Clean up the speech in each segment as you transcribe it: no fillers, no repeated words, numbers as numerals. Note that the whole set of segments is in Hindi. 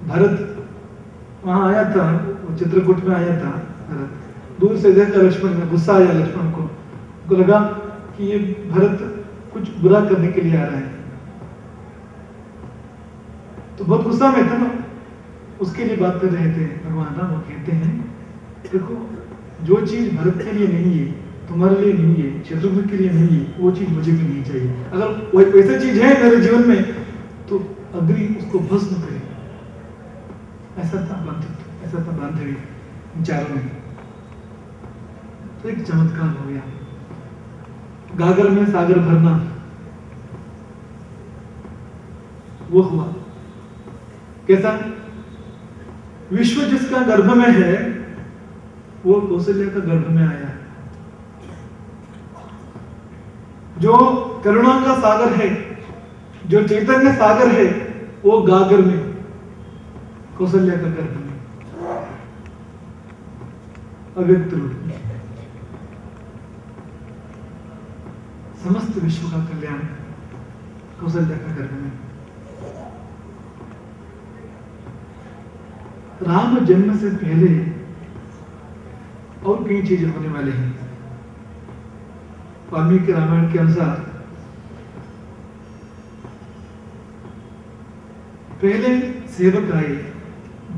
भरत वहां आया था, वो चित्रकूट में आया था भरत। दूर से देखा लक्ष्मण ने, गुस्सा आया लक्ष्मण को लगा कि ये भरत कुछ बुरा करने के लिए आ रहा है, तो बहुत गुस्सा में था ना, उसके लिए बात कर रहे थे भगवान राम। वो कहते हैं देखो, जो चीज भरत के लिए नहीं है, तुम्हारे लिए नहीं है, शत्रुघ्न के लिए नहीं है, वो चीज मुझे भी नहीं चाहिए। अगर वैसा चीज है मेरे जीवन में तो अग्नि उसको भस्म करे। ऐसा था बंधुत्व, ऐसा था बांधवी विचारों में। तो एक चमत्कार हो गया, गागर में सागर भरना वो हुआ। कैसा? विश्व जिसका गर्भ में है वो कौशल्या का गर्भ में आया। जो करुणा का सागर है, जो चैतन्य सागर है, वो गागर में, कौशल्या का गर्भ में, अव्यक्त रूप में। समस्त विश्व का कल्याण कौशल्या का गर्भ में। राम जन्म से पहले और कई चीजें होने वाले हैं। वाल्मीकि रामायण के अनुसार पहले सेवक आए,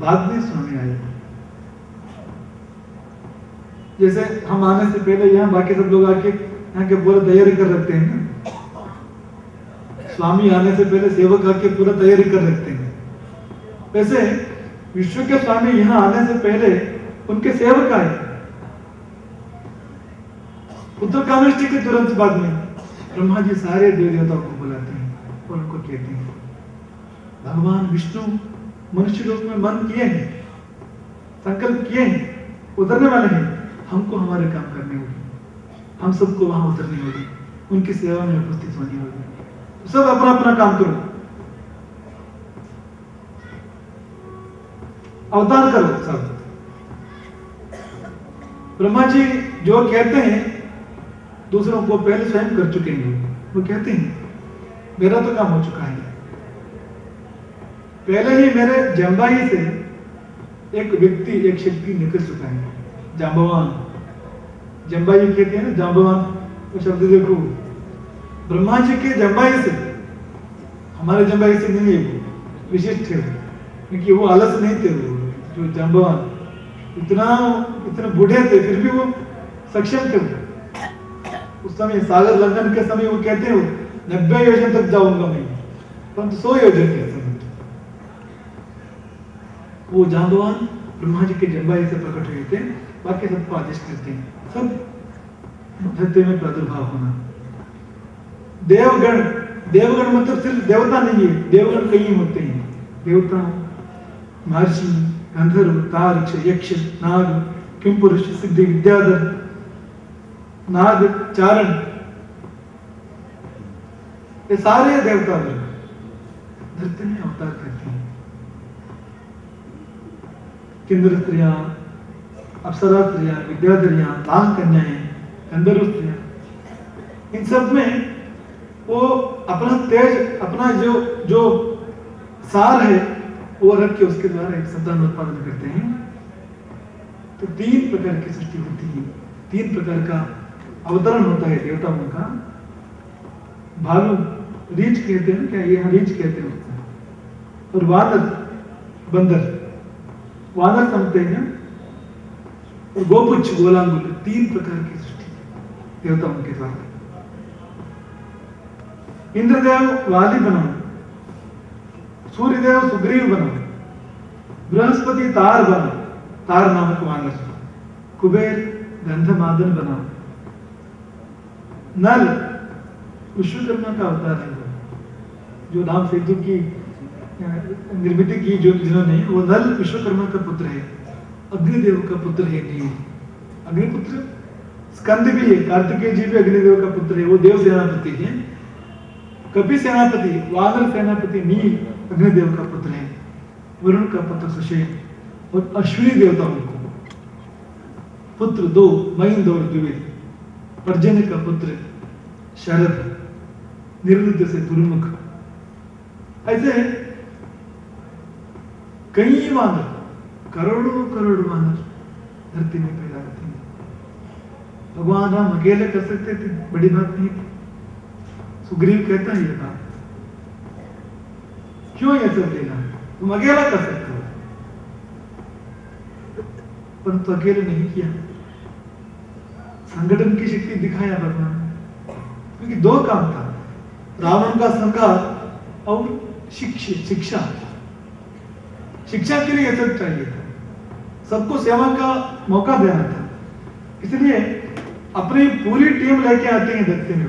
बाद में स्वामी आए। जैसे हम आने से पहले यहाँ बाकी सब लोग आके यहाँ के पूरा तैयारी कर रखते हैं ना, स्वामी आने से पहले सेवक आके पूरा तैयारी कर रखते हैं। वैसे विश्व के स्वामी यहाँ आने से पहले उनके सेवक आए। उत्तरकामेष्टि के तुरंत बाद में ब्रह्मा जी सारे देव देवताओं को बुलाते हैं और उनको कहते हैं भगवान विष्णु मनुष्य लोक में मन किए हैं, संकल्प किए हैं, उतरने वाले हैं, हमको हमारे काम करने होंगे, हम सबको वहां उतरनी होगी, उनकी सेवा में उपस्थित होनी होगी। सब अपना अपना काम करो, अवतार करो सब। ब्रह्मा जी जो कहते हैं दूसरों को पहले स्वयं कर चुके हैं। वो कहते हैं मेरा तो काम हो चुका है, पहले ही मेरे जम्बाई से एक व्यक्ति, एक शक्ति निकल चुका है। जांबवान, जम्बाई कहते हैं ना, जांबवान वो शब्द देखो, ब्रह्मा जी के जम्बाई से, हमारे जम्बाई से नहीं है, वो विशिष्ट है, क्योंकि वो आलस नहीं थे। वो जो जांबवान इतने बूढ़े थे फिर भी वो सक्षम थे। उस समय सागर लंघन के समय वो कहते हैं 90 योजन तक जाऊंगा मैं, परंतु 100 योजन के समय वो जांबवान ब्रह्मा जी के जम्बाई से प्रकट हुए थे। बाकी सबको आदेश करते हैं, सब धरती में प्रादुर्भाव होना। देवगण, देवगण मतलब सिर्फ देवता नहीं है, देवगण कई होते हैं। देवता, महर्षि, गंधर्व, तारक्ष, यक्ष, नाग, किंपुरुष, सिद्धि, विद्याधर, नाग, चारण, ये सारे देवता वर्ग धरती में अवतार करते हैं। किन्नर स्त्रियां, अप्सरा स्त्रियां, विद्याधरियां, नाग कन्याएं, गंधर्व स्त्रियां, इन सब में वो अपना तेज, अपना जो सार है वो रख के उसके द्वारा एक संतान उत्पादन करते हैं। तो 3 प्रकार की सृष्टि होती है, 3 प्रकार का अवतरण होता है देवताओं का। भालू, रीछ कहते हैं, क्या ये रीछ कहते हैं, और वानर, बंदर, वानर समझते हैं, और गोपुच्छ, गोलांगुल, 3 प्रकार की सृष्टि देवताओं के द्वारा। इंद्रदेव वाली बनाओ, सूर्यदेव सुग्रीव बनाओ, बृहस्पति तार बनाओ, तार नामक वानर, कुबेर गंधमादन बनाओ, नल विश्वकर्मा का अवतार है, जो राम सेतु की निर्मित की जो जिन्होंने, वो नल विश्वकर्मा का पुत्र है, अग्निदेव का पुत्र है। नहीं, अग्निपुत्र स्कंद भी है, कार्तिकेय जी भी अग्निदेव का पुत्र है, वो देव सेनापति है। कपि सेनापति, वानर सेनापति नील अग्निदेव का पुत्र है। वरुण का पुत्र सुषेण, और अश्विनी देवताओं को पुत्र 2 महेंद्र और द्विवेद। पर्जन्य का पुत्र शरद, निरुद्ध से दुर्मुख। ऐसे कई वानर, करोड़ों करोड़ वानर धरती में पैदा होते हैं। भगवान राम अकेले कर सकते थे, बड़ी बात नहीं थी। सुग्रीव कहता है ये बात, क्यों ये सब लेना, तुम अकेला कर सकते हो, परंतु अकेले नहीं किया, संगठन की शक्ति दिखाया भगवान ने। क्योंकि दो काम था, रावण का संहार और शिक्षा के लिए ये सब चाहिए था, सबको सेवा का मौका देना था। इसलिए अपनी पूरी टीम लेके आते हैं देखते हैं।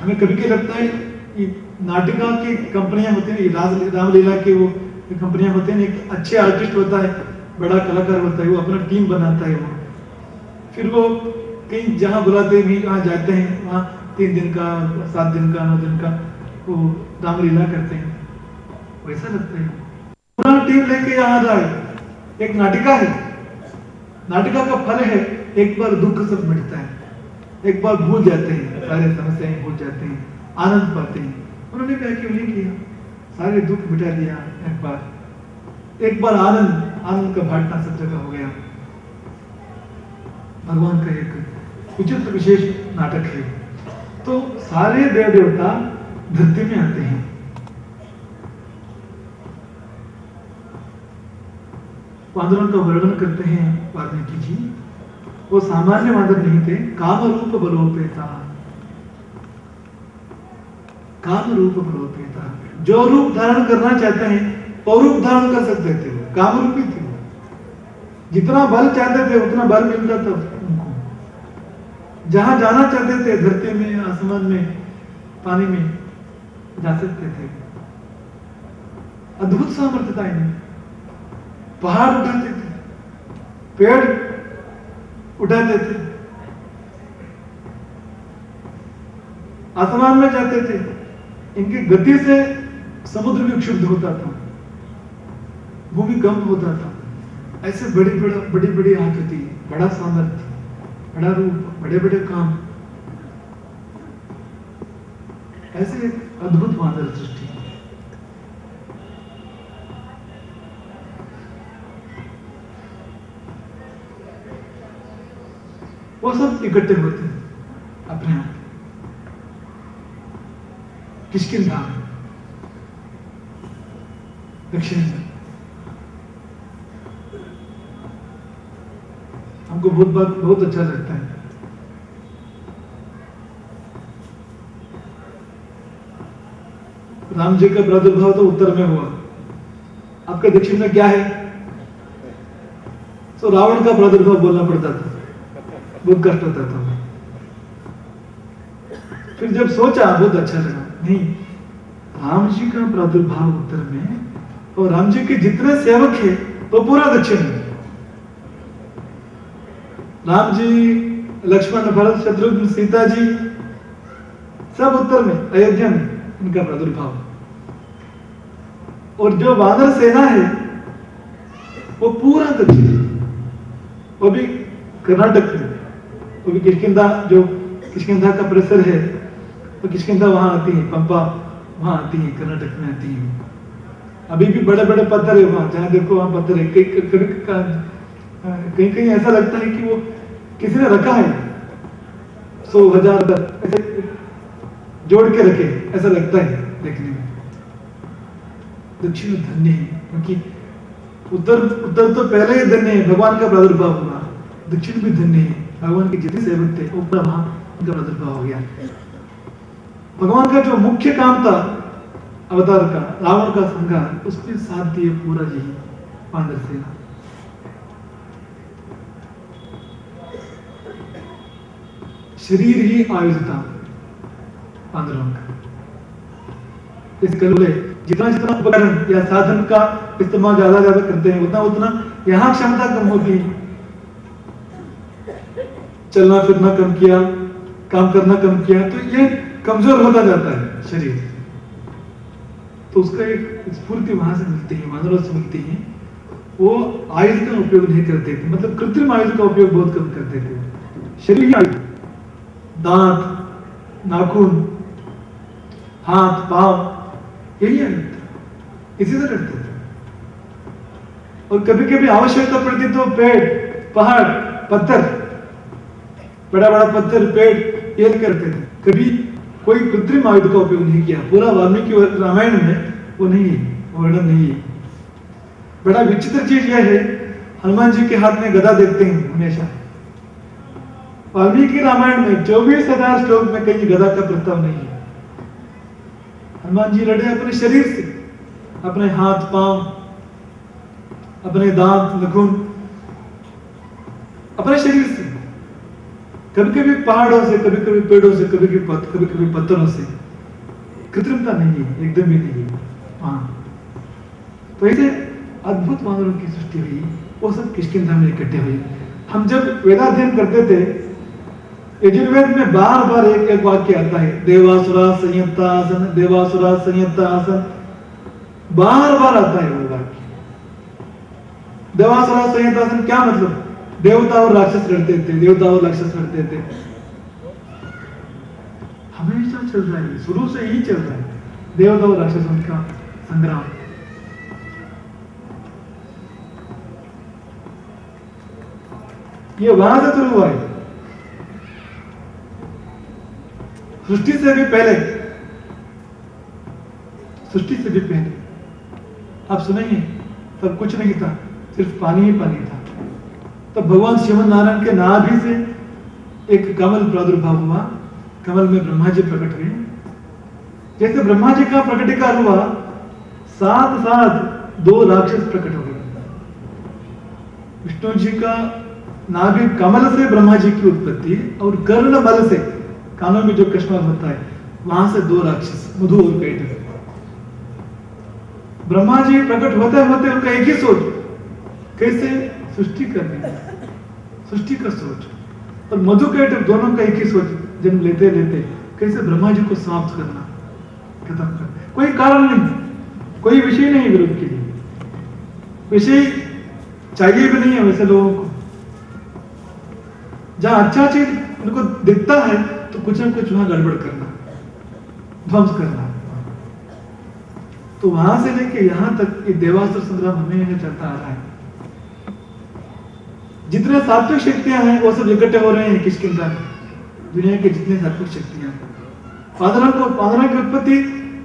हमें कभी कभी लगता है कि नाटिका की कंपनियां होती हैं, रामलीला के वो कंपनियां होती हैं, एक अच्छे आर्टिस्ट होता है, बड़ा कलाकार होता है, वो अपना टीम बनाता है, वो फिर वो कहीं जहाँ बुलाते हैं भी वहाँ जाते हैं, वहाँ 3 दिन का 7 दिन का 9 दिन का वो रामलीला करते हैं। वैसा लगता है पूरा टीम लेके यहाँ आए। एक नाटिका है, नाटिका का फल है एक बार दुख सब मिटता है, एक बार भूल जाते हैं, सारे समस्याएं भूल जाते हैं, आनंद पाते हैं। उन्होंने क्या क्यों नहीं किया, सारे दुख मिटा दिया, एक बार आनंद का बांटना सब जगह हो गया। भगवान का एक उचित विशेष नाटक है। तो सारे देव देवता धरती में आते हैं। वानरों का वर्णन करते हैं वाल्मीकि जी, वो सामान्य वानर नहीं थे, काम रूप बलोपेता, काम रूप बलोपेता, जो रूप धारण करना चाहते हैं वो रूप धारण कर सकते थे, वो काम रूपी थे। जितना बल चाहते थे उतना बल मिलता था उनको, जहां जाना चाहते थे धरती में, आसमान में, पानी में जा सकते थे। अद्भुत सामर्थ्य था इनमें। पहाड़ उठाते थे, पेड़ उठाते थे, आसमान में जाते थे। इनकी गति से समुद्र भी क्षुब्ध होता था, भूमिकंप होता था। ऐसे बड़ी बड़ी आकृति, बड़ा सामर्थ्य, बड़ा रूप, बड़े बड़े काम, ऐसे एक अद्भुत वानर सृष्टि। वो सब इकट्ठे होते हैं अपने आप। किष्किंधा दक्षिण में हमको बहुत अच्छा लगता है। राम जी का प्रादुर्भाव तो उत्तर में हुआ, आपके दक्षिण में क्या है? तो रावण का प्रादुर्भाव बोलना पड़ता था, बहुत कष्ट होता था। फिर जब सोचा बहुत अच्छा लगा, नहीं, राम जी का प्रादुर्भाव उत्तर में और राम जी के जितने सेवक है वो पूरा दक्षिण में। राम जी, लक्ष्मण, भरत, शत्रुघ्न, सीता जी सब उत्तर में, अयोध्या में इनका प्रादुर्भाव। और जो वानर सेना है वो पूरा दक्षिण, वो भी कर्नाटक में, वो भी किष्किंधा, जो किष्किंधा का परिसर है, तो किष्किंधा वहां आती है, पंपा वहां आती है, कर्नाटक में आती है। अभी भी बड़े बड़े पत्थर है वहां, जहां देखो वहां पत्थर है। कहीं कहीं ऐसा लगता है कि वो किसी ने रखा है, 100,000 ऐसे जोड़ के रखे, ऐसा लगता है देखने में। दक्षिण धन्य है, क्योंकि उत्तर तो पहले ही धन्य है, भगवान का प्रादुर्भाव हुआ। दक्षिण भी धन्य है, भगवान के जितने सेवक थे ऊपर वहां उनका प्रादुर्भाव हो गया। भगवान का जो मुख्य काम था अवतार का, रावण का संहार, उसमें साथ दिए पूरा यही वानर सेना। शरीर ही आयुध था वानरों का। इस कलुले जितना जितना उपकरण या साधन का इस्तेमाल ज्यादा करते हैं, उतना उतना यहाँ क्षमता कम होती है। चलना फिरना कम किया, काम करना कम किया, तो ये कमजोर होता जाता है शरीर। तो उसका एक स्फूर्ति वहां से मिलती है, वानरों से मिलती है। वो आयुध का उपयोग नहीं करते थे, मतलब कृत्रिम आयुध का उपयोग बहुत कम करते थे। शरीर आयुध, दांत, नाखून, हाथ, पांव, यही आयुध था, इसी से लड़ते थे। और कभी कभी आवश्यकता पड़ती तो पेड़, पहाड़, पत्थर, बड़ा बड़ा पत्थर, पेड़ ये करते थे। कभी कोई कृत्रिम आयुध का उपयोग नहीं किया। पूरा वाल्मीकि रामायण में वो नहीं है, वर्णन नहीं है। बड़ा विचित्र चीज यह है, हनुमान जी के हाथ में गदा देखते हैं हमेशा। वाल्मीकि रामायण में 24,000 श्लोक में कहीं गदा का प्रस्ताव नहीं है। हनुमान जी लड़े अपने शरीर से, अपने हाथ पांव, अपने दांत नखून, अपने शरीर से। कभी कभी पहाड़ों से, कभी कभी पेड़ों से, कभी कभी पत्थरों से। कृत्रिमता नहीं है, एकदम भी नहीं है। हाँ, तो ऐसे अद्भुत वानरों की सृष्टि हुई, वो सब किष्किंधा में इकट्ठे हुए। हम जब वेदाध्ययन करते थे, यजुर्वेद में बार बार एक वाक्य आता है, देवासुरा संयत्तासन, देवासुरा संयत्तासन, बार बार आता है वो वाक्य। देवासुरा संयत्तासन क्या मतलब? देवता और राक्षस लड़ते थे, देवता और राक्षस लड़ते थे। हमेशा चल रहा है, शुरू से ही चल रहा है देवता और राक्षसों का संग्राम। ये वहां से शुरू हुआ है, सृष्टि से भी पहले, सृष्टि से भी पहले। आप सुनेंगे तब कुछ नहीं था, सिर्फ पानी ही पानी था। तब भगवान श्रीमन नारायण के नाभि से एक कमल प्रादुर्भाव हुआ, कमल में ब्रह्मा जी प्रकट हुए। जैसे ब्रह्मा जी का प्रकटीकार हुआ, साथ साथ 2 राक्षस प्रकट हो गए। विष्णु जी का नाभि कमल से ब्रह्मा जी की उत्पत्ति, और कर्ण बल से, कानों में जो कश्मल होता है, वहां से 2 राक्षस, मधु और कैटभ। ब्रह्मा जी प्रकट होते होते उनका एक ही सोच, कैसे सृष्टि करनी, सृष्टि का सोच। और मधु कैटभ दोनों का एक ही सोच, जन्म लेते लेते कैसे ब्रह्मा जी को समाप्त करना, खत्म करना। कोई कारण नहीं, कोई विषय नहीं विरोध के लिए, विषय चाहिए भी नहीं है वैसे लोगों को। जहां अच्छा चीज उनको दिखता है तो कुछ ना कुछ वहां गड़बड़ करना, ध्वंस करना। तो वहां से लेके यहां तक ये देवासुर संग्राम हमें चलता आ रहा है। जितने सात्विक शक्तियां हैं वो सब इकट्ठे हो रहे हैं किष्किंधा में। दुनिया के जितने सात्विक शक्तियां हैं, वानरों की उत्पत्ति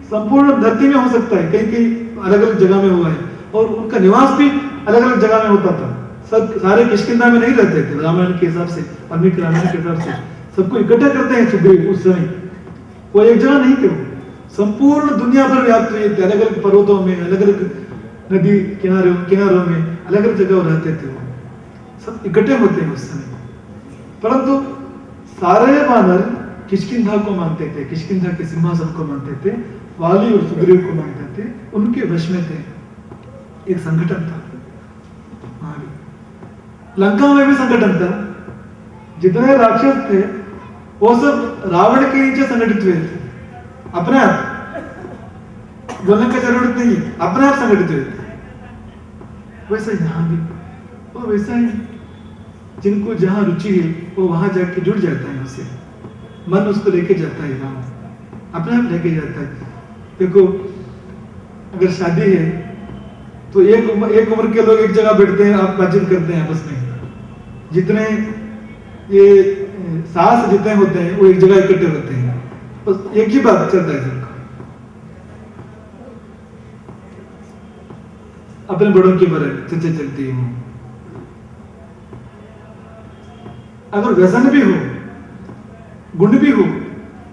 संपूर्ण धरती में हो सकता है, कहीं कहीं अलग अलग जगह में हुआ है, और उनका निवास भी अलग अलग जगह में होता था। सब सारे किष्किंधा में नहीं रहते थे रामायण के हिसाब से, वाल्मीकि रामायण के हिसाब से। सबको इकट्ठा करते हैं सुग्रीव उस समय, वो एक जगह नहीं थे, संपूर्ण दुनिया भर व्याप्त हुए थे। अलग अलग पर्वतों में, अलग अलग नदी किनारों में, अलग अलग जगह रहते थे। वो सब इकट्ठे होते हैं उस समय। परंतु सारे वानर किष्किंधा को मानते थे, किष्किंधा के सिंहासन को मानते थे, वाली और सुग्रीव को मानते थे, उनके वश में थे। एक संगठन था। लंका में भी संगठन था। जितने राक्षस थे वो सब रावण के नीचे संगठित हुए थे, अपने आप। बोलने की जरूरत नहीं है, अपने आप संगठित हुए थे। वैसा यहां भी वो वैसा ही, जिनको जहां रुचि है वो वहां जाके जुड़ जाता है, उससे मन उसको लेके जाता है, वहां अपने आप लेके जाता है। देखो अगर शादी है तो एक उम्र के लोग एक जगह बैठते हैं, आप बातचीत करते हैं आपस में। जितने ये सास जितने होते हैं वो एक जगह इकट्ठे होते हैं, बस एक ही बात चलता है सबका, अपने बड़ों की बारे चर्चा चलती है। अगर व्यसन भी हो, गुण भी हो,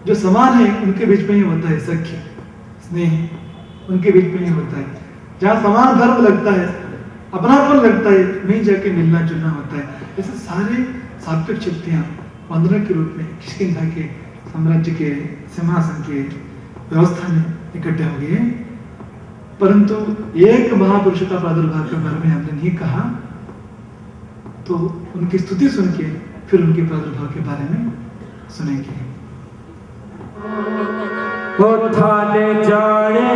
जो समान है उनके बीच में ही होता है सख्य स्नेह, उनके बीच में ही होता है। जहां समान धर्म लगता है, अपनापन लगता है, वहीं जाके मिलना जुलना होता है। ऐसे सारे सात्विक शक्तियां वानरों के रूप में किष्किंधा के साम्राज्य के सिंहासन के व्यवस्था में इकट्ठे हो गए। परंतु एक महापुरुष का प्रादुर्भाव के बारे में हमने नहीं कहा, तो उनकी स्तुति सुन के फिर उनके प्रादुर्भाव के बारे में सुनेंगे। थाने जाने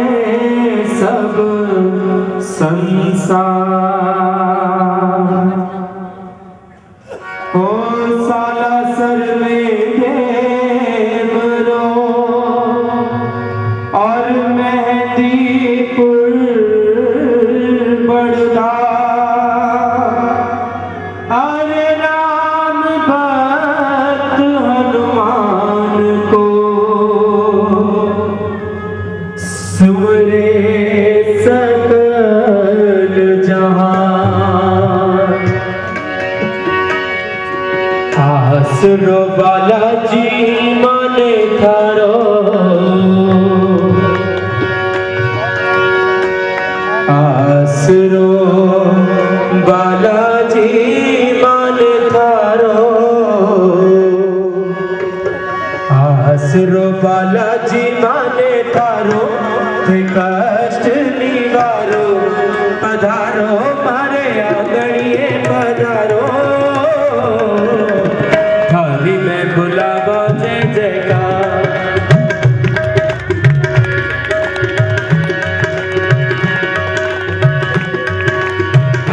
सब संसार, हो सालासर में देवरो और मेहंदीपुर बड़दा, आसरो बालाजी माने थारो आसरो बालाजी माने थारो आसरो बालाजी माने थारो ते कष्ट निवारो पधारो मारे आंगणिए पधारो थाली में बुलावा जय जयकार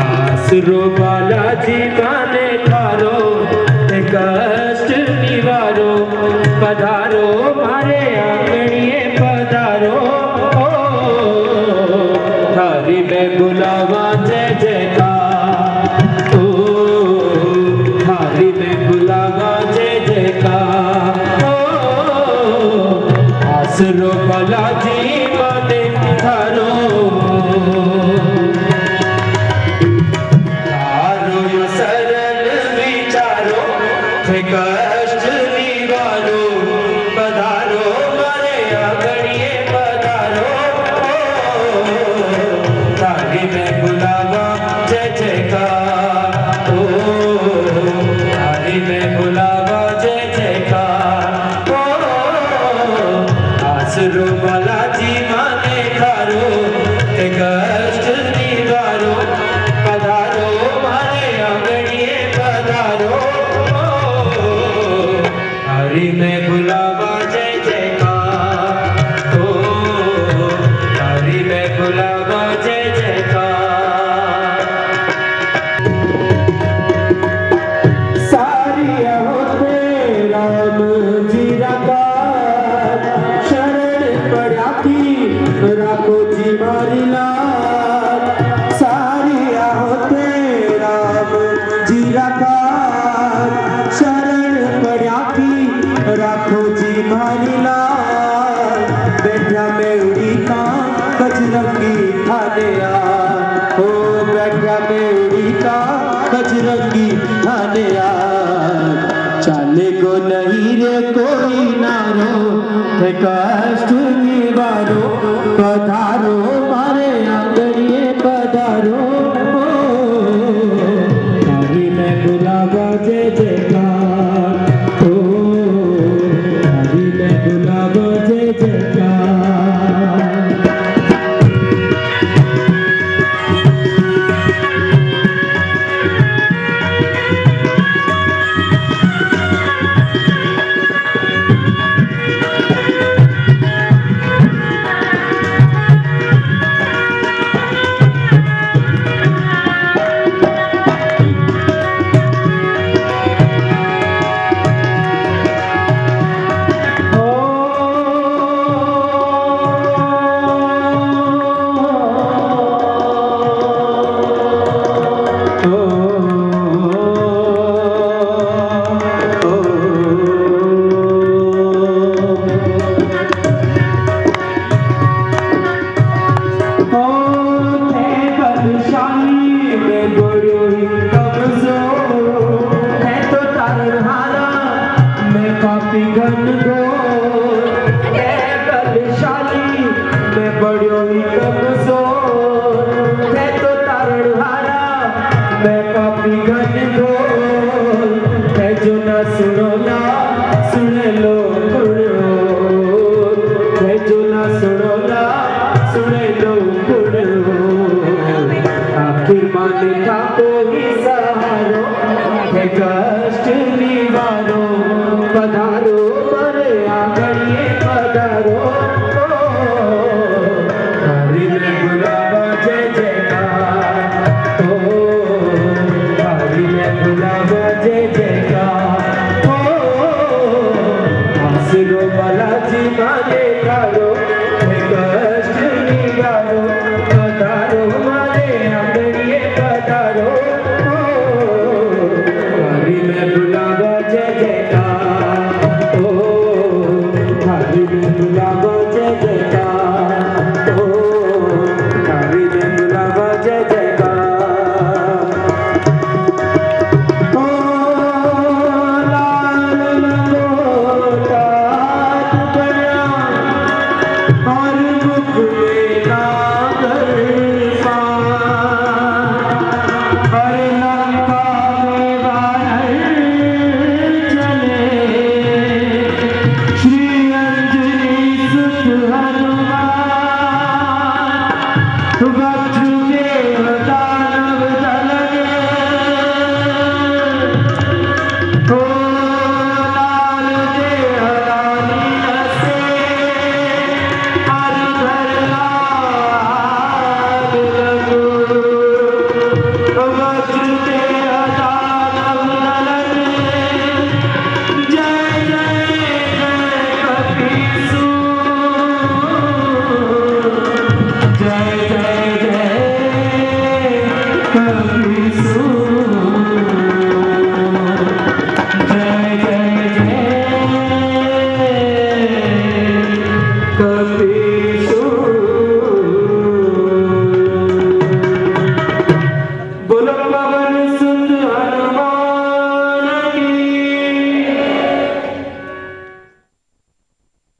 आसरो बालाजी माने थारो ते कष्ट निवारो पधारो मारे आंगणिए पधारो थाली में बुलावा जय जयकार ओ थाली में बुलावा जय जयकार ओ आसरो बालाजी माने थारो थारो यो सरल विचारो थे कष्ट निवारो पधारो मारे आंगणिए पधारो थाली में बुलावा जय जयकार ओ थाली में बुलावा जय जयकार ओ आसरो बालाजी माने थारो ते कष्ट निवारो पधारो मारे आंगणिए पधारो थाली में बुलावा जय जयकार ओ थाली में बुलावा जय जयकार सारिया होते राम जी राकार शरण पड़ा की राखो जी मारी लाल सारिया होते राम जी राकार शरण पड़ा की राखो जी मारी लाल बैठा में उड़ी का बजरंगी थाने आ ओ बैठा में उड़ी का बजरंगी थाने आ चाले को नहीं रे कोई नारो थे कष्ट निवारो पधारो मारे आंगणिए पधारो थाली में बुलावा जय जयकार ओ थाली में बुलावा जय जयकार आखिर माने था कोई